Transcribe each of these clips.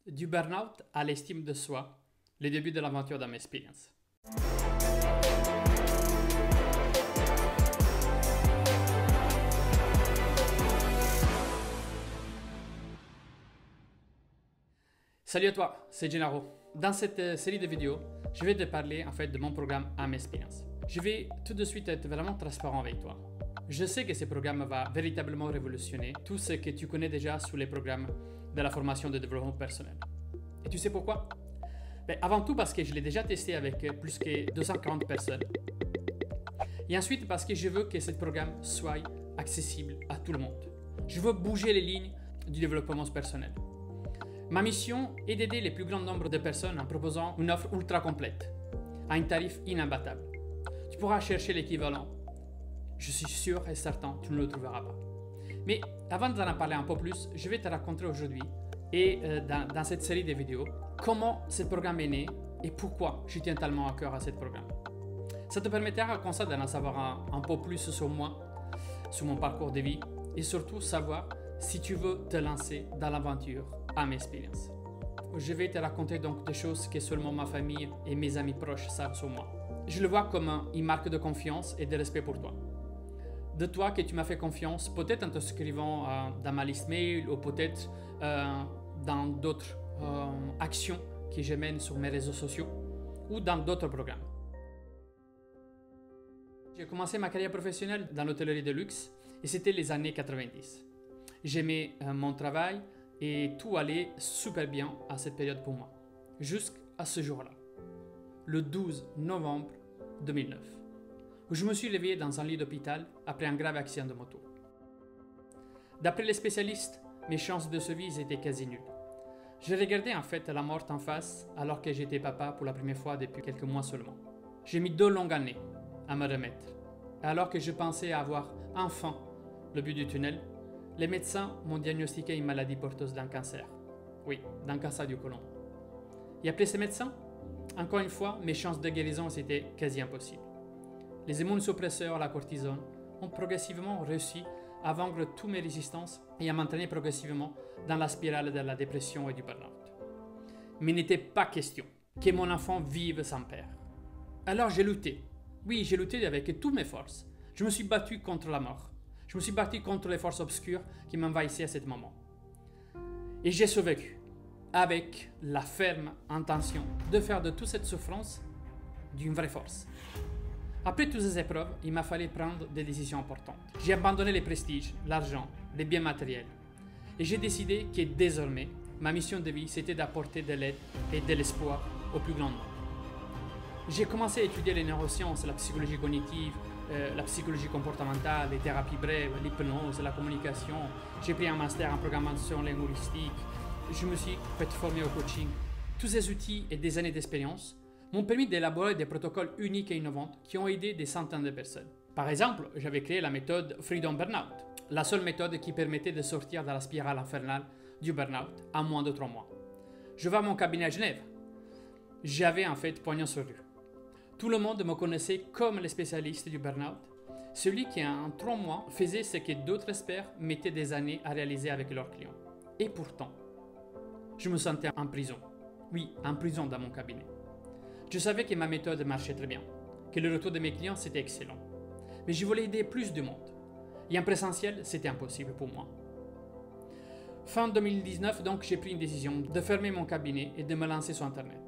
Du burn-out à l'estime de soi, le début de l'aventure d'Am Experience. Salut à toi, c'est Gennaro. Dans cette série de vidéos, je vais te parler de mon programme Am Experience. Je vais tout de suite être vraiment transparent avec toi. Je sais que ce programme va véritablement révolutionner tout ce que tu connais déjà sur les programmes de la formation de développement personnel. Et tu sais pourquoi? Avant tout parce que je l'ai déjà testé avec plus que 240 personnes. Et ensuite parce que je veux que ce programme soit accessible à tout le monde. Je veux bouger les lignes du développement personnel. Ma mission est d'aider le plus grand nombre de personnes en proposant une offre ultra complète, à un tarif inabattable. Tu pourras chercher l'équivalent. Je suis sûr et certain que tu ne le trouveras pas. Mais avant d'en parler un peu plus, je vais te raconter aujourd'hui et dans cette série de vidéos comment ce programme est né et pourquoi je tiens tellement à cœur à ce programme. Ça te permettra comme ça d'en savoir un peu plus sur moi, sur mon parcours de vie et surtout savoir si tu veux te lancer dans l'aventure Am Experience. Je vais te raconter donc des choses que seulement ma famille et mes amis proches savent sur moi. Je le vois comme une marque de confiance et de respect pour toi. De toi que tu m'as fait confiance, peut-être en t'inscrivant dans ma liste mail ou peut-être dans d'autres actions que je mène sur mes réseaux sociaux ou dans d'autres programmes. J'ai commencé ma carrière professionnelle dans l'hôtellerie de luxe et c'était les années 90. J'aimais mon travail et tout allait super bien à cette période pour moi, jusqu'à ce jour-là, le 12 novembre 2009, où je me suis réveillé dans un lit d'hôpital après un grave accident de moto. D'après les spécialistes, mes chances de survie étaient quasi nulles. Je regardais la mort en face alors que j'étais papa pour la première fois depuis quelques mois seulement. J'ai mis 2 longues années à me remettre. Alors que je pensais avoir enfin le but du tunnel, les médecins m'ont diagnostiqué une maladie porteuse d'un cancer. Oui, d'un cancer du côlon. Et après ces médecins, encore une fois, mes chances de guérison étaient quasi impossibles. Les immunosuppresseurs, la cortisone, ont progressivement réussi à vaincre toutes mes résistances et à m'entraîner progressivement dans la spirale de la dépression et du burn-out. Mais il n'était pas question que mon enfant vive sans père. Alors j'ai lutté. Oui, j'ai lutté avec toutes mes forces. Je me suis battu contre la mort. Je me suis battu contre les forces obscures qui m'envahissaient à ce moment. Et j'ai survécu, avec la ferme intention de faire de toute cette souffrance d'une vraie force. Après toutes ces épreuves, il m'a fallu prendre des décisions importantes. J'ai abandonné le prestige, l'argent, les biens matériels. Et j'ai décidé que désormais, ma mission de vie, c'était d'apporter de l'aide et de l'espoir au plus grand nombre. J'ai commencé à étudier les neurosciences, la psychologie cognitive, la psychologie comportementale, les thérapies brèves, l'hypnose, la communication. J'ai pris un master en programmation linguistique. Je me suis fait former au coaching. Tous ces outils et des années d'expérience m'ont permis d'élaborer des protocoles uniques et innovants qui ont aidé des centaines de personnes. Par exemple, j'avais créé la méthode Freedom Burnout, la seule méthode qui permettait de sortir de la spirale infernale du burnout en moins de 3 mois. Je vais à mon cabinet à Genève. J'avais pognon sur rue. Tout le monde me connaissait comme le spécialiste du burn-out, celui qui en 3 mois faisait ce que d'autres experts mettaient des années à réaliser avec leurs clients. Et pourtant, je me sentais en prison. Oui, en prison dans mon cabinet. Je savais que ma méthode marchait très bien, que le retour de mes clients c'était excellent. Mais je voulais aider plus de monde. Et en présentiel, c'était impossible pour moi. Fin 2019, donc, j'ai pris une décision de fermer mon cabinet et de me lancer sur Internet.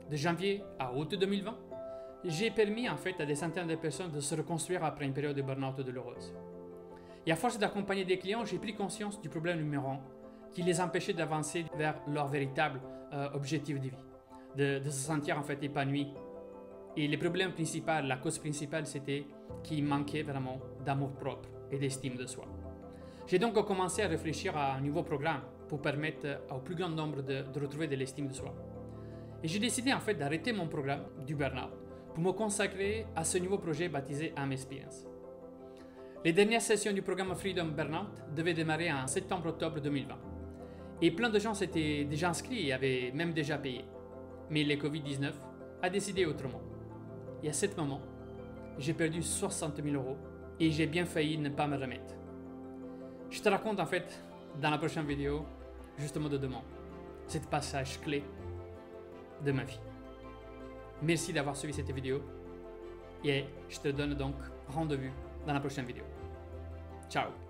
De janvier à août 2020, j'ai permis à des centaines de personnes de se reconstruire après une période de burn-out douloureuse. Et à force d'accompagner des clients, j'ai pris conscience du problème numéro 1 qui les empêchait d'avancer vers leur véritable objectif de vie, de se sentir épanouis. Et le problème principal, la cause principale, c'était qu'il manquait vraiment d'amour propre et d'estime de soi. J'ai donc commencé à réfléchir à un nouveau programme pour permettre au plus grand nombre de retrouver de l'estime de soi. Et j'ai décidé d'arrêter mon programme du burn-out pour me consacrer à ce nouveau projet baptisé Am Experience. Les dernières sessions du programme Freedom Burnout devaient démarrer en septembre-octobre 2020. Et plein de gens s'étaient déjà inscrits et avaient même déjà payé. Mais le Covid-19 a décidé autrement. Et à ce moment, j'ai perdu 60 000 € et j'ai bien failli ne pas me remettre. Je te raconte dans la prochaine vidéo justement de demain. cet passage clé de ma vie. Merci d'avoir suivi cette vidéo et je te donne donc rendez-vous dans la prochaine vidéo. Ciao!